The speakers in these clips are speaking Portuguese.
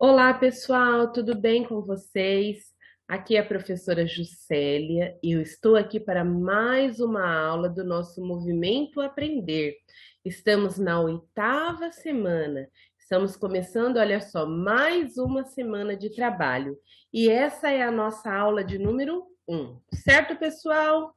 Olá, pessoal, tudo bem com vocês? Aqui é a professora Juscelia e eu estou aqui para mais uma aula do nosso Movimento Aprender. Estamos na oitava semana, estamos começando, olha só, mais uma semana de trabalho. E essa é a nossa aula de número 1, certo, pessoal?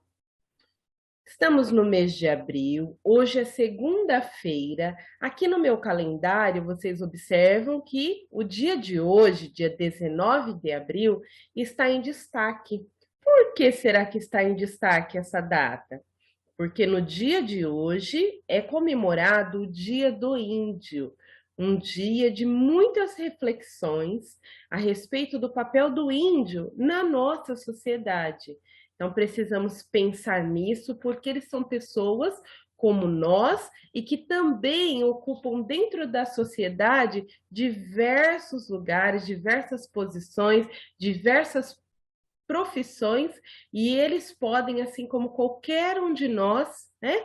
Estamos no mês de abril, hoje é segunda-feira. Aqui no meu calendário, vocês observam que o dia de hoje, dia 19 de abril, está em destaque. Por que será que está em destaque essa data? Porque no dia de hoje é comemorado o Dia do Índio, um dia de muitas reflexões a respeito do papel do índio na nossa sociedade. Então, precisamos pensar nisso, porque eles são pessoas como nós e que também ocupam dentro da sociedade diversos lugares, diversas posições, diversas profissões, e eles podem, assim como qualquer um de nós, né,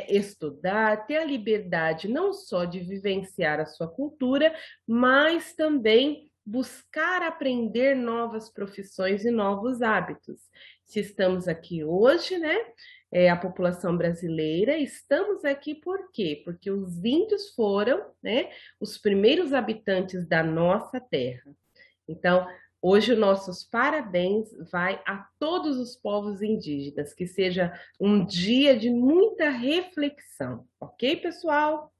estudar, ter a liberdade não só de vivenciar a sua cultura, mas também buscar aprender novas profissões e novos hábitos. Se estamos aqui hoje, né, a população brasileira, estamos aqui por quê? Porque os índios foram, né, os primeiros habitantes da nossa terra. Então, hoje os nossos parabéns vai a todos os povos indígenas, que seja um dia de muita reflexão, ok, pessoal?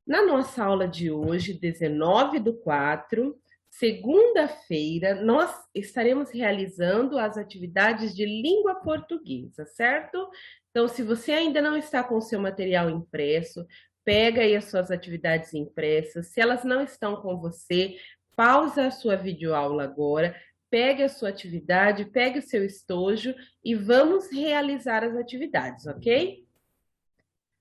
Na nossa aula de hoje, 19/4, segunda-feira, nós estaremos realizando as atividades de língua portuguesa, certo? Então, se você ainda não está com o seu material impresso, pega aí as suas atividades impressas. Se elas não estão com você, pausa a sua videoaula agora, pegue a sua atividade, pegue o seu estojo e vamos realizar as atividades, ok?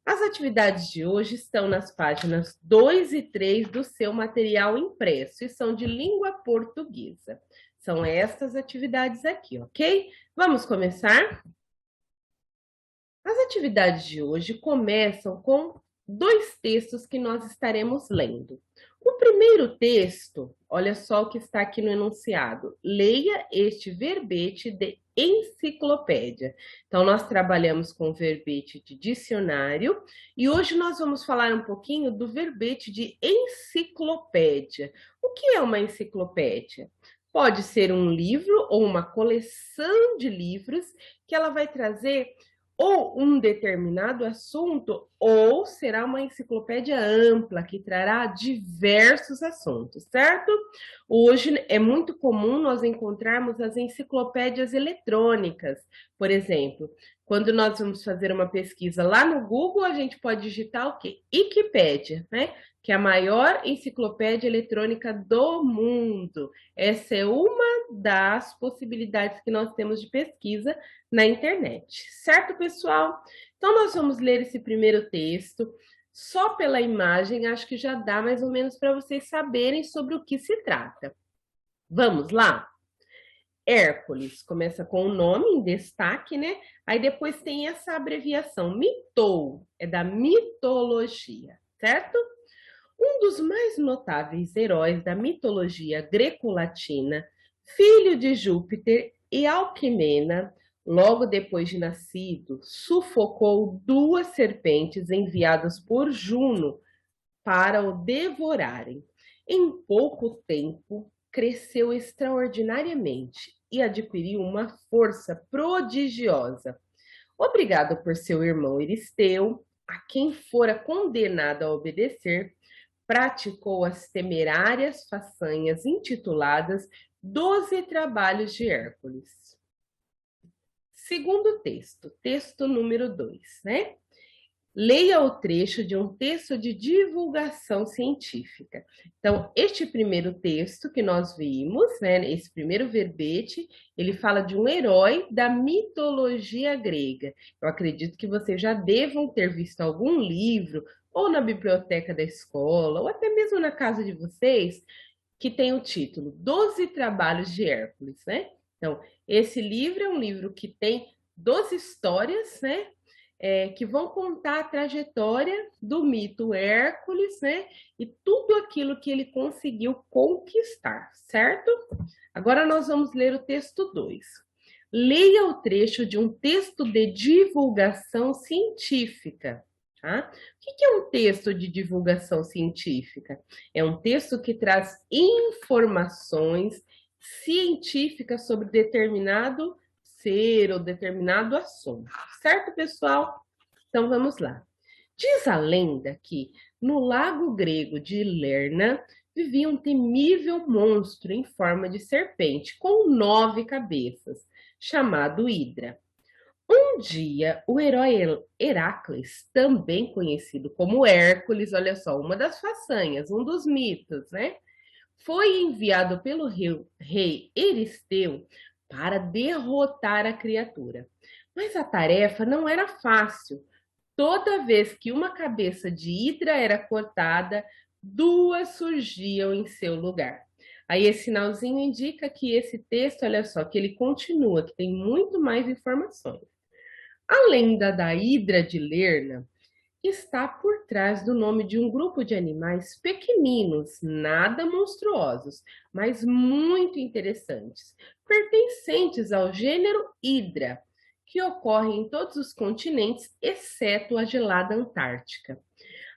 As atividades de hoje estão nas páginas 2 e 3 do seu material impresso e são de língua portuguesa. São estas atividades aqui, ok? Vamos começar? As atividades de hoje começam com dois textos que nós estaremos lendo. O primeiro texto, olha só o que está aqui no enunciado. Leia este verbete de enciclopédia. Então, nós trabalhamos com verbete de dicionário e hoje nós vamos falar um pouquinho do verbete de enciclopédia. O que é uma enciclopédia? Pode ser um livro ou uma coleção de livros que ela vai trazer ou um determinado assunto, ou será uma enciclopédia ampla que trará diversos assuntos, certo? Hoje é muito comum nós encontrarmos as enciclopédias eletrônicas, por exemplo. Quando nós vamos fazer uma pesquisa lá no Google, a gente pode digitar o quê? Wikipédia, né? Que é a maior enciclopédia eletrônica do mundo. Essa é uma das possibilidades que nós temos de pesquisa na internet, certo, pessoal? Então, nós vamos ler esse primeiro texto. Só pela imagem, acho que já dá mais ou menos para vocês saberem sobre o que se trata. Vamos lá? Hércules começa com o nome em destaque, né? Aí depois tem essa abreviação, mitou, é da mitologia, certo? Um dos mais notáveis heróis da mitologia greco-latina, filho de Júpiter e Alquimena, logo depois de nascido, sufocou duas serpentes enviadas por Juno para o devorarem. Em pouco tempo, cresceu extraordinariamente e adquiriu uma força prodigiosa. Obrigado por seu irmão Euristeu, a quem fora condenado a obedecer, praticou as temerárias façanhas intituladas Doze Trabalhos de Hércules. Segundo texto, texto número 2, né? Leia o trecho de um texto de divulgação científica. Então, este primeiro texto que nós vimos, né, esse primeiro verbete, ele fala de um herói da mitologia grega. Eu acredito que vocês já devam ter visto algum livro, ou na biblioteca da escola, ou até mesmo na casa de vocês, que tem o título Doze Trabalhos de Hércules, né? Então, esse livro é um livro que tem 12 histórias, né? que vão contar a trajetória do mito Hércules, né? E tudo aquilo que ele conseguiu conquistar, certo? Agora nós vamos ler o texto 2. Leia o trecho de um texto de divulgação científica. Tá? O que é um texto de divulgação científica? É um texto que traz informações científicas sobre determinado ser ou determinado assunto. Certo, pessoal? Então vamos lá. Diz a lenda que no lago grego de Lerna vivia um temível monstro em forma de serpente com 9 cabeças, chamado Hidra. Um dia, o herói Heracles, também conhecido como Hércules, olha só, uma das façanhas, um dos mitos, né? Foi enviado pelo rei Euristeu para derrotar a criatura. Mas a tarefa não era fácil. Toda vez que uma cabeça de hidra era cortada, 2 surgiam em seu lugar. Aí esse sinalzinho indica que esse texto, olha só, que ele continua, que tem muito mais informações. A lenda da Hidra de Lerna está por trás do nome de um grupo de animais pequeninos, nada monstruosos, mas muito interessantes, pertencentes ao gênero Hidra, que ocorre em todos os continentes, exceto a gelada Antártica.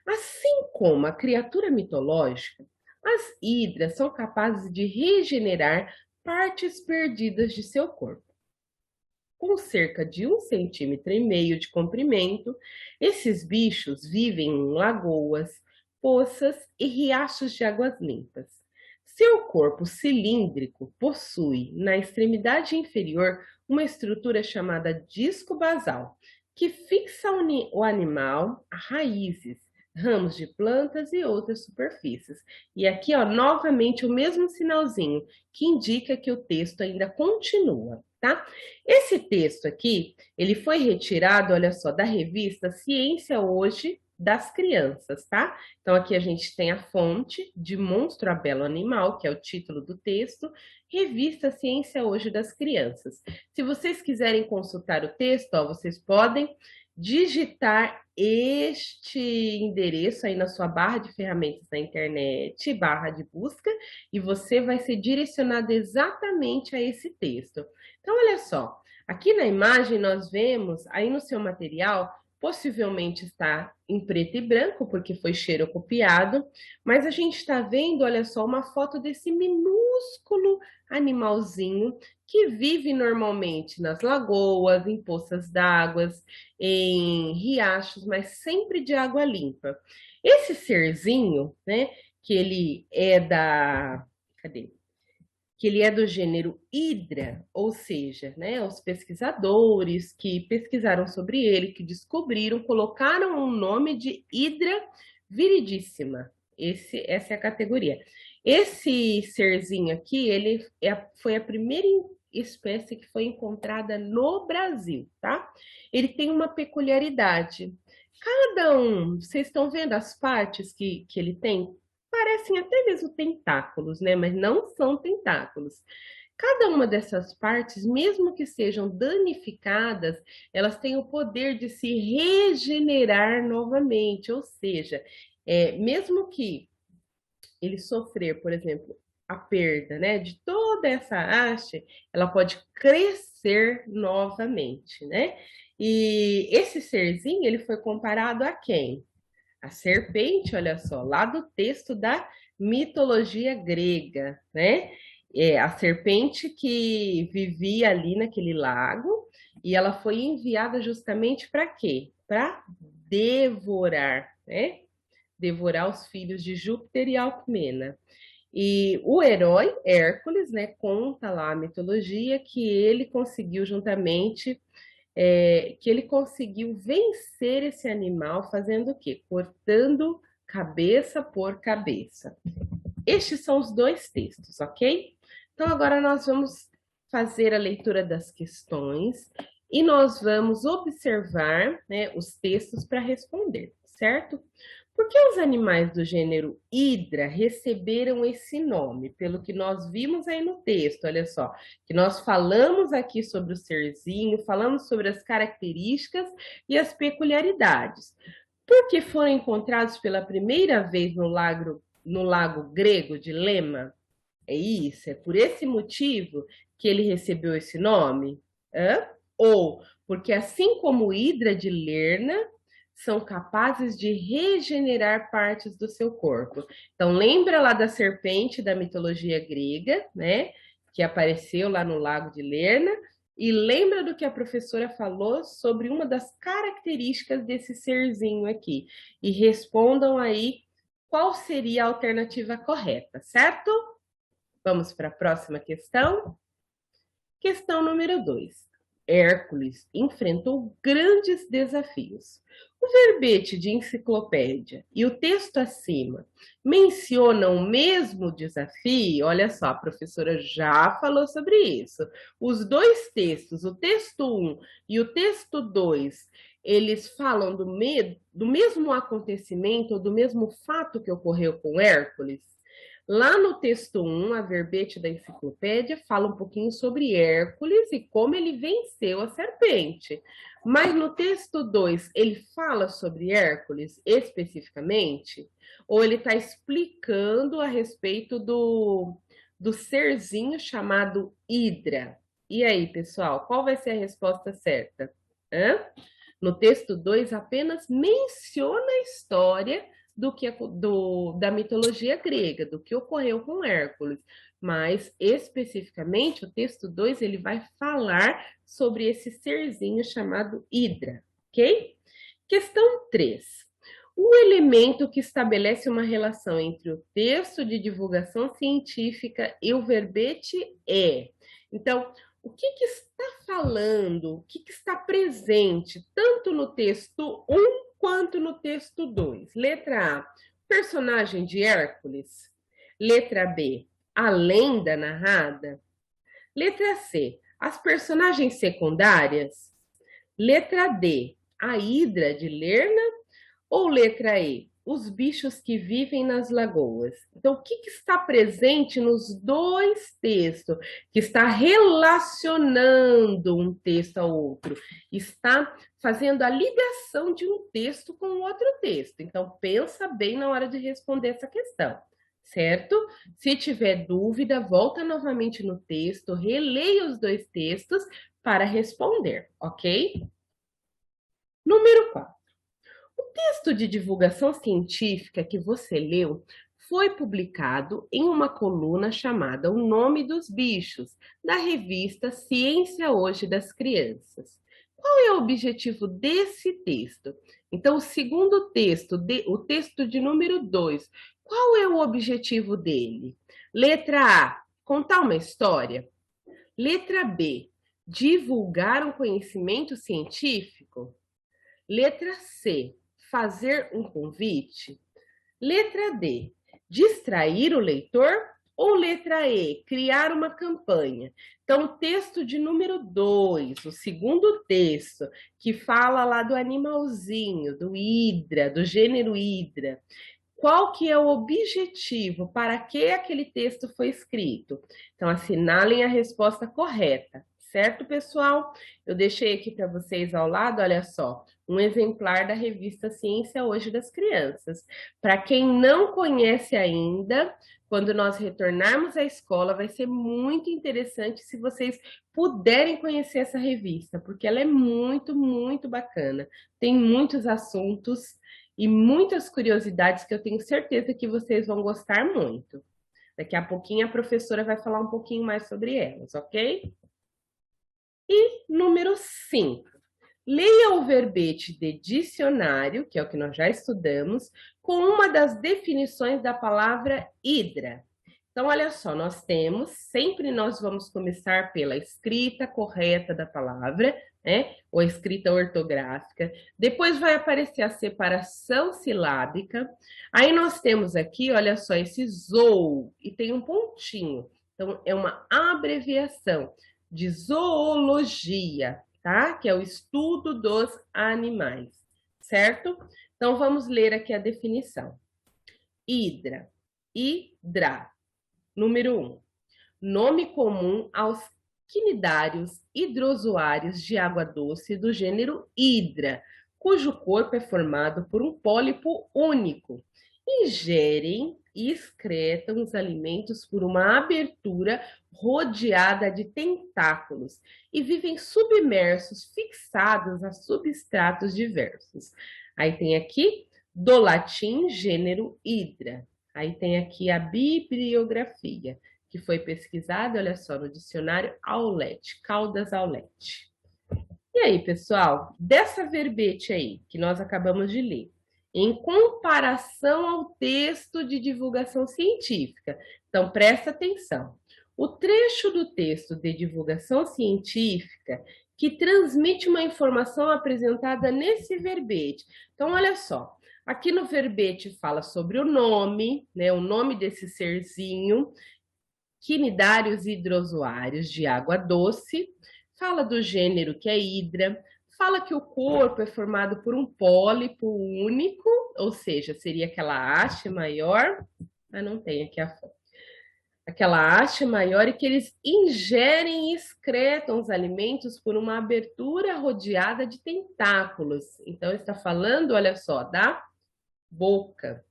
Assim como a criatura mitológica, as hidras são capazes de regenerar partes perdidas de seu corpo. Com cerca de 1,5 cm de comprimento, esses bichos vivem em lagoas, poças e riachos de águas limpas. Seu corpo cilíndrico possui, na extremidade inferior, uma estrutura chamada disco basal, que fixa o animal a raízes, ramos de plantas e outras superfícies. E aqui, ó, novamente o mesmo sinalzinho que indica que o texto ainda continua, tá? Esse texto aqui, ele foi retirado, olha só, da revista Ciência Hoje das Crianças, tá? Então aqui a gente tem a fonte de Monstro a Belo Animal, que é o título do texto, revista Ciência Hoje das Crianças. Se vocês quiserem consultar o texto, ó, vocês podem digitar este endereço aí na sua barra de ferramentas da internet, barra de busca, e você vai ser direcionado exatamente a esse texto. Então, olha só, aqui na imagem nós vemos, aí no seu material, possivelmente está em preto e branco, porque foi xerocopiado, mas a gente está vendo, olha só, uma foto desse minúsculo animalzinho que vive normalmente nas lagoas, em poças d'água, em riachos, mas sempre de água limpa. Esse serzinho, né, que ele é da... Cadê? Que ele é do gênero Hydra, ou seja, né, os pesquisadores que pesquisaram sobre ele, que descobriram, colocaram o nome de Hydra viridissima. Essa é a categoria. Esse serzinho aqui, foi a primeira espécie que foi encontrada no Brasil, tá? Ele tem uma peculiaridade. Cada um, vocês estão vendo as partes que ele tem? Parecem até mesmo tentáculos, né? Mas não são tentáculos. Cada uma dessas partes, mesmo que sejam danificadas, elas têm o poder de se regenerar novamente, ou seja, mesmo que ele sofrer, por exemplo, a perda, né, de toda essa haste, ela pode crescer novamente, né? E esse serzinho, ele foi comparado a quem? A serpente, olha só, lá do texto da mitologia grega, né? A serpente que vivia ali naquele lago e ela foi enviada justamente para quê? Para devorar, né? Devorar os filhos de Júpiter e Alcmena. E o herói Hércules, né, conta lá a mitologia que ele conseguiu juntamente que ele conseguiu vencer esse animal fazendo o quê? Cortando cabeça por cabeça. Estes são os 2 textos, ok? Então agora nós vamos fazer a leitura das questões e nós vamos observar, né, os textos para responder, certo? Por que os animais do gênero Hidra receberam esse nome? Pelo que nós vimos aí no texto, olha só, que nós falamos aqui sobre o serzinho, falamos sobre as características e as peculiaridades. Porque foram encontrados pela primeira vez no lago grego de Lema? É isso? É por esse motivo que ele recebeu esse nome? Hã? Ou porque, assim como Hidra de Lerna, são capazes de regenerar partes do seu corpo. Então, lembra lá da serpente da mitologia grega, né? Que apareceu lá no Lago de Lerna. E lembra do que a professora falou sobre uma das características desse serzinho aqui. E respondam aí qual seria a alternativa correta, certo? Vamos para a próxima questão. Questão número 2. Hércules enfrentou grandes desafios. O verbete de enciclopédia e o texto acima mencionam o mesmo desafio? Olha só, a professora já falou sobre isso. Os dois textos, o texto 1 e o texto 2, eles falam do mesmo acontecimento, ou do mesmo fato que ocorreu com Hércules? Lá no texto 1, a verbete da enciclopédia fala um pouquinho sobre Hércules e como ele venceu a serpente. Mas no texto 2, ele fala sobre Hércules especificamente? Ou ele está explicando a respeito do serzinho chamado Hidra? E aí, pessoal, qual vai ser a resposta certa? Hã? No texto 2, apenas menciona a história da mitologia grega, do que ocorreu com Hércules. Mas, especificamente, o texto 2 ele vai falar sobre esse serzinho chamado Hidra, ok? Questão 3. O elemento que estabelece uma relação entre o texto de divulgação científica e o verbete é. Então, o que está falando, o que está presente, tanto no texto 1 quanto no texto 2? Letra A, personagem de Hércules. Letra B, a lenda narrada. Letra C, as personagens secundárias. Letra D, a Hidra de Lerna. Ou letra E, os bichos que vivem nas lagoas. Então, o que está presente nos dois textos, que está relacionando um texto ao outro? Está fazendo a ligação de um texto com o outro texto. Então, pensa bem na hora de responder essa questão, certo? Se tiver dúvida, volta novamente no texto, releia os dois textos para responder, ok? Número 4. O texto de divulgação científica que você leu foi publicado em uma coluna chamada O Nome dos Bichos, da revista Ciência Hoje das Crianças. Qual é o objetivo desse texto? Então, o segundo texto, o texto de número 2, qual é o objetivo dele? Letra A, contar uma história. Letra B, divulgar um conhecimento científico. Letra C, fazer um convite? Letra D, distrair o leitor? Ou letra E, criar uma campanha? Então, o texto de número 2, o segundo texto, que fala lá do animalzinho, do Hidra, do gênero Hidra. Qual que é o objetivo? Para que aquele texto foi escrito? Então, assinalem a resposta correta. Certo, pessoal? Eu deixei aqui para vocês ao lado, olha só, um exemplar da revista Ciência Hoje das Crianças. Para quem não conhece ainda, quando nós retornarmos à escola, vai ser muito interessante se vocês puderem conhecer essa revista, porque ela é muito, muito bacana. Tem muitos assuntos e muitas curiosidades que eu tenho certeza que vocês vão gostar muito. Daqui a pouquinho a professora vai falar um pouquinho mais sobre elas, ok? E número 5. Leia o verbete de dicionário, que é o que nós já estudamos, com uma das definições da palavra hidra. Então, olha só, sempre nós vamos começar pela escrita correta da palavra, né? Ou a escrita ortográfica. Depois vai aparecer a separação silábica. Aí nós temos aqui, olha só, esse zou, e tem um pontinho. Então, é uma abreviação de zoologia, tá? Que é o estudo dos animais, certo? Então, vamos ler aqui a definição. Hidra, hidra. Número 1. Nome comum aos quinidários hidrozoários de água doce do gênero Hidra, cujo corpo é formado por um pólipo único. Ingerem e excretam os alimentos por uma abertura rodeada de tentáculos e vivem submersos, fixados a substratos diversos. Aí tem aqui, do latim, gênero Hidra. Aí tem aqui a bibliografia, que foi pesquisada, olha só, no dicionário Aulete, Caldas Aulete. E aí, pessoal, dessa verbete aí, que nós acabamos de ler, em comparação ao texto de divulgação científica. Então, presta atenção. O trecho do texto de divulgação científica que transmite uma informação apresentada nesse verbete. Então, olha só, aqui no verbete fala sobre o nome, né, o nome desse serzinho, quinidários hidrozoários de água doce, fala do gênero que é hidra, fala que o corpo é formado por um pólipo único, ou seja, seria aquela haste maior, mas não tem aqui a foto. Aquela haste maior e que eles ingerem e excretam os alimentos por uma abertura rodeada de tentáculos. Então, está falando, olha só, da boca.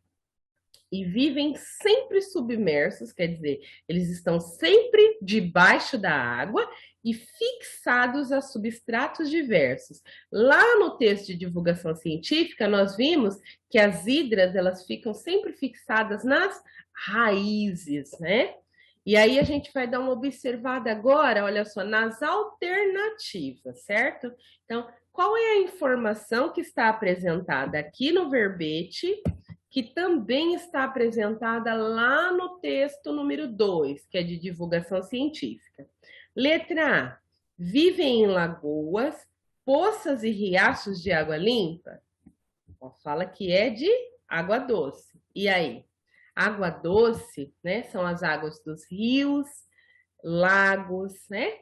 E vivem sempre submersos, quer dizer, eles estão sempre debaixo da água e fixados a substratos diversos. Lá no texto de divulgação científica, nós vimos que as hidras, elas ficam sempre fixadas nas raízes, né? E aí a gente vai dar uma observada agora, olha só, nas alternativas, certo? Então, qual é a informação que está apresentada aqui no verbete, que também está apresentada lá no texto número 2, que é de divulgação científica? Letra A. Vivem em lagoas, poças e riachos de água limpa? Fala que é de água doce. E aí? Água doce, né? São as águas dos rios, lagos, né?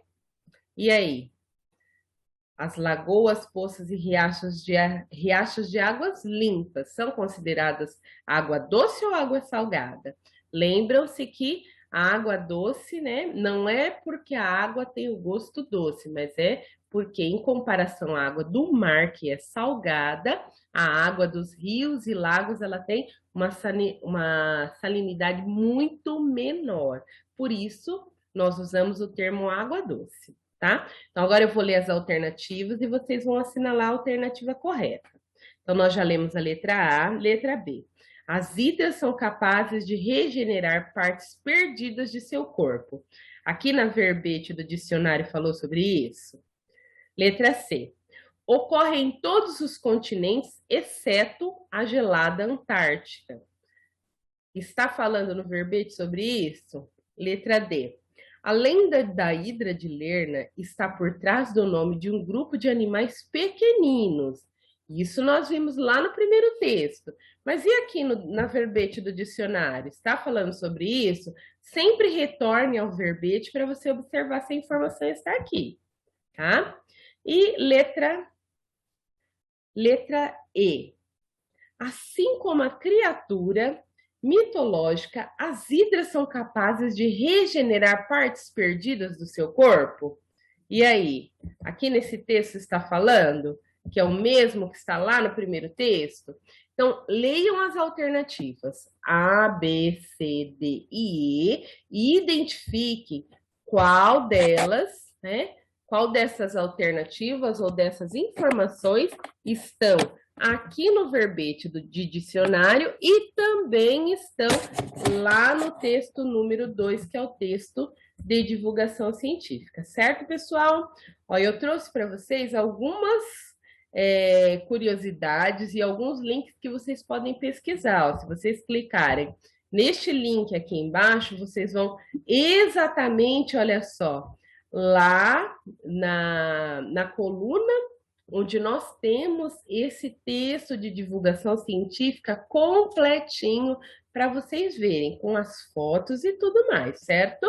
E aí? As lagoas, poças e riachos de águas limpas são consideradas água doce ou água salgada? Lembram-se que a água doce, né, não é porque a água tem o gosto doce, mas é porque, em comparação à água do mar, que é salgada, a água dos rios e lagos ela tem uma salinidade muito menor. Por isso, nós usamos o termo água doce. Tá? Então, agora eu vou ler as alternativas e vocês vão assinalar a alternativa correta. Então, nós já lemos a letra A, letra B. As hidras são capazes de regenerar partes perdidas de seu corpo. Aqui na verbete do dicionário falou sobre isso. Letra C. Ocorre em todos os continentes, exceto a gelada Antártica. Está falando no verbete sobre isso? Letra D. A lenda da hidra de Lerna está por trás do nome de um grupo de animais pequeninos. Isso nós vimos lá no primeiro texto. Mas e aqui na verbete do dicionário? Está falando sobre isso? Sempre retorne ao verbete para você observar se a informação está aqui, tá? E letra E. Assim como a criatura mitológica, as hidras são capazes de regenerar partes perdidas do seu corpo? E aí, aqui nesse texto está falando que é o mesmo que está lá no primeiro texto? Então, leiam as alternativas A, B, C, D e E e identifiquem qual delas, né? Qual dessas alternativas ou dessas informações estão aqui no verbete de dicionário e também estão lá no texto número 2, que é o texto de divulgação científica, certo, pessoal? Ó, eu trouxe para vocês algumas curiosidades e alguns links que vocês podem pesquisar. Ó, se vocês clicarem neste link aqui embaixo, vocês vão exatamente, olha só, lá na coluna onde nós temos esse texto de divulgação científica completinho para vocês verem, com as fotos e tudo mais, certo?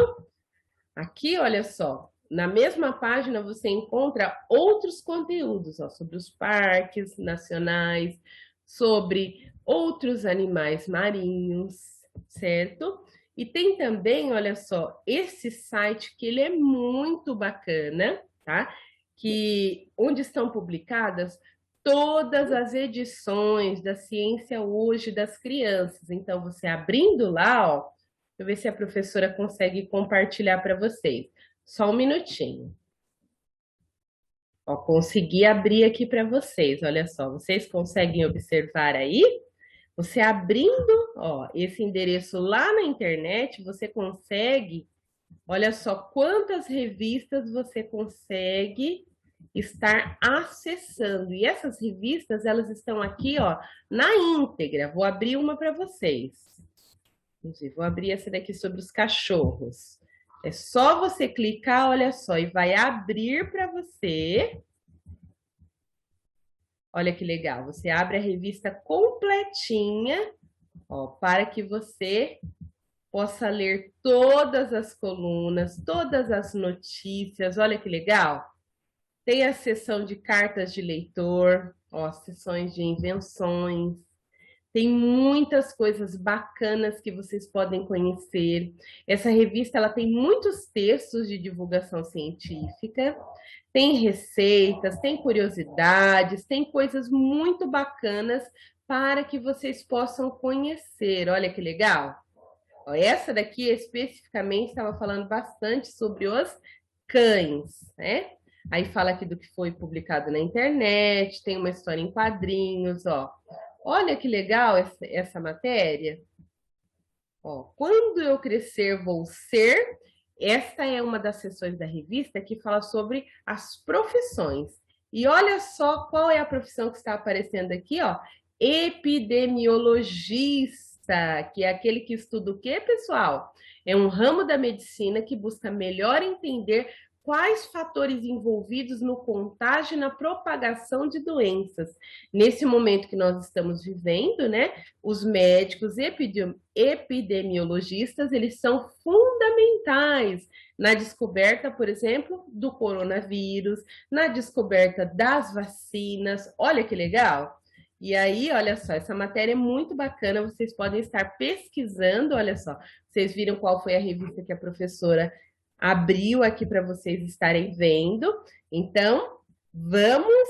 Aqui, olha só, na mesma página você encontra outros conteúdos, ó, sobre os parques nacionais, sobre outros animais marinhos, certo? E tem também, olha só, esse site que ele é muito bacana, tá? Que onde estão publicadas todas as edições da Ciência Hoje das crianças. Então, você abrindo lá, ó, deixa eu ver se a professora consegue compartilhar para vocês. Só um minutinho. Ó, consegui abrir aqui para vocês, olha só, vocês conseguem observar aí? Você abrindo, ó, esse endereço lá na internet, você consegue, olha só quantas revistas você consegue estar acessando. E essas revistas, elas estão aqui, ó, na íntegra. Vou abrir uma para vocês. Vou abrir essa daqui sobre os cachorros. É só você clicar, olha só, e vai abrir para você. Olha que legal. Você abre a revista completinha, ó, para que você possa ler todas as colunas, todas as notícias. Olha que legal. Tem a seção de cartas de leitor, ó, sessões de invenções. Tem muitas coisas bacanas que vocês podem conhecer. Essa revista ela tem muitos textos de divulgação científica, tem receitas, tem curiosidades, tem coisas muito bacanas para que vocês possam conhecer. Olha que legal. Ó, essa daqui especificamente estava falando bastante sobre os cães, né? Aí fala aqui do que foi publicado na internet, tem uma história em quadrinhos, ó. Olha que legal essa matéria. Ó, quando eu crescer, vou ser. Esta é uma das seções da revista que fala sobre as profissões. E olha só qual é a profissão que está aparecendo aqui, ó. Epidemiologista, que é aquele que estuda o quê, pessoal? É um ramo da medicina que busca melhor entender quais fatores envolvidos no contágio e na propagação de doenças. Nesse momento que nós estamos vivendo, né, os médicos epidemiologistas, eles são fundamentais na descoberta, por exemplo, do coronavírus, na descoberta das vacinas. Olha que legal! E aí, olha só, essa matéria é muito bacana, vocês podem estar pesquisando, olha só, vocês viram qual foi a revista que a professora abriu aqui para vocês estarem vendo. Então, vamos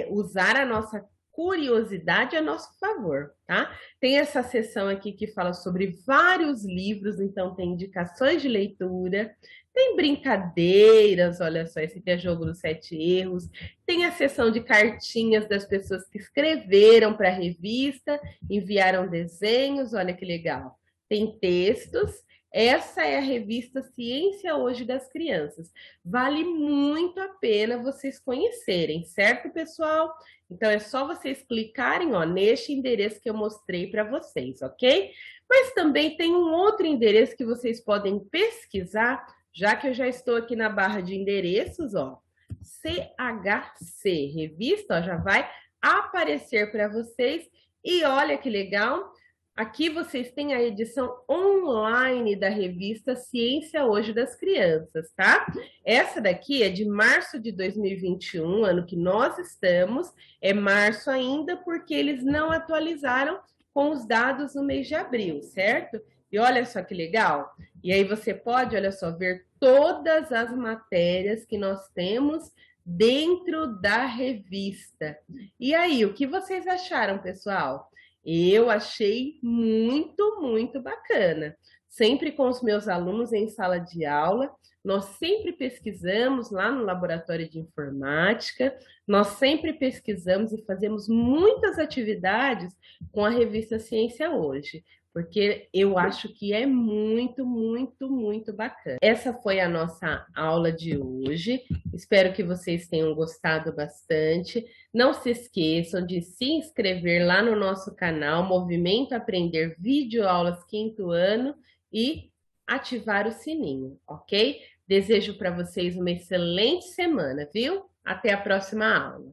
usar a nossa curiosidade a nosso favor, tá? Tem essa seção aqui que fala sobre vários livros, então tem indicações de leitura, tem brincadeiras, olha só, esse aqui é Jogo dos 7 Erros, tem a seção de cartinhas das pessoas que escreveram para a revista, enviaram desenhos, olha que legal. Tem textos. Essa é a revista Ciência Hoje das Crianças. Vale muito a pena vocês conhecerem, certo, pessoal? Então, é só vocês clicarem, ó, neste endereço que eu mostrei para vocês, ok? Mas também tem um outro endereço que vocês podem pesquisar, já que eu já estou aqui na barra de endereços, ó. CHC, revista, ó, já vai aparecer para vocês. E olha que legal! Aqui vocês têm a edição online da revista Ciência Hoje das Crianças, tá? Essa daqui é de março de 2021, ano que nós estamos, é março ainda, porque eles não atualizaram com os dados no mês de abril, certo? E olha só que legal. E aí você pode, olha só, ver todas as matérias que nós temos dentro da revista. E aí, o que vocês acharam, pessoal? Eu achei muito, muito bacana. Sempre com os meus alunos em sala de aula, nós sempre pesquisamos lá no laboratório de informática, nós sempre pesquisamos e fazemos muitas atividades com a revista Ciência Hoje, porque eu acho que é muito, muito, muito bacana. Essa foi a nossa aula de hoje. Espero que vocês tenham gostado bastante. Não se esqueçam de se inscrever lá no nosso canal Movimento Aprender Videoaulas 5º ano e ativar o sininho, ok? Desejo para vocês uma excelente semana, viu? Até a próxima aula.